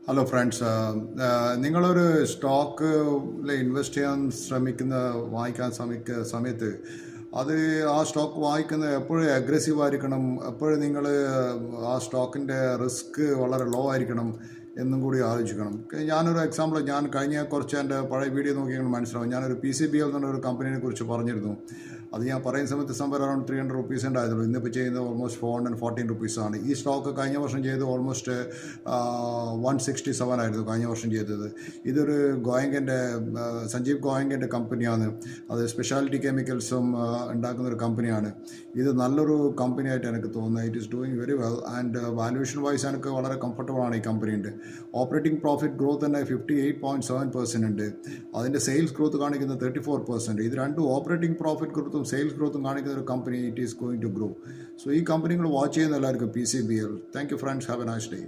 Hello friends, നിങ്ങളൊരു സ്റ്റോക്കിൽ invest ചെയ്യാൻ വാങ്ങിക്കാൻ സമയത്ത് അത് ആ സ്റ്റോക്ക് വാങ്ങിക്കുന്നത് എപ്പോഴും അഗ്രസീവ് ആയിരിക്കണം, എപ്പോഴും നിങ്ങൾ ആ സ്റ്റോക്കിൻ്റെ റിസ്ക് വളരെ ലോ ആയിരിക്കണം എന്നും കൂടി ആലോചിക്കണം. ഞാനൊരു എക്സാമ്പിൾ, ഞാൻ കഴിഞ്ഞ കുറച്ച് എൻ്റെ പഴയ വീഡിയോ നോക്കിയാൽ മനസ്സിലാവും. ഞാനൊരു PCBL എന്നൊരു കമ്പനിയെ കുറിച്ച് പറഞ്ഞിരുന്നു. അത് ഞാൻ പറയുന്ന സമയത്ത് സംഭവം അറൗണ്ട് 300 റുപ്പീസ് ഉണ്ടായതുള്ളൂ. ഇന്നിപ്പോൾ ചെയ്യുന്നത് ഓൾമോസ്റ്റ് 414 റുപ്പീസാണ്. ഈ സ്റ്റോക്ക് കഴിഞ്ഞ വർഷം ചെയ്ത് ഓൾമോസ്റ്റ് 167 ആയിരുന്നു കഴിഞ്ഞ വർഷം ചെയ്തത്. ഇതൊരു ഗോയങ്കിൻ്റെ സഞ്ജീവ് ഗോയങ്കിൻ്റെ കമ്പനിയാണ്. അത് സ്പെഷ്യാലിറ്റി കെമിക്കൽസും ഉണ്ടാക്കുന്നൊരു കമ്പനിയാണ്. ഇത് നല്ലൊരു കമ്പനിയായിട്ട് എനിക്ക് തോന്നുന്നത്. It is doing very well and valuation wise എനിക്ക് വളരെ കംഫർട്ടബിളാണ് ഈ കമ്പനീൻ്റെ. ഓപ്പറേറ്റിംഗ് പ്രോഫിറ്റ് ഗ്രോത്ത് തന്നെ 58.7% ഉണ്ട്. അതിൻ്റെ സെയിൽസ് ഗ്രോത്ത് കാണിക്കുന്നത് 34%. ഇത് രണ്ടും ഓപ്പറേറ്റിംഗ് പ്രോഫിറ്റ് ഗ്രോത്തും സെയിൽസ് ഗ്രോത്തും കാണിക്കുന്ന ഒരു company. It is going to grow. So ഈ കമ്പനികൾ വാച്ച് ചെയ്യുന്ന എല്ലാവർക്കും PCBL. Thank you friends, have a nice day.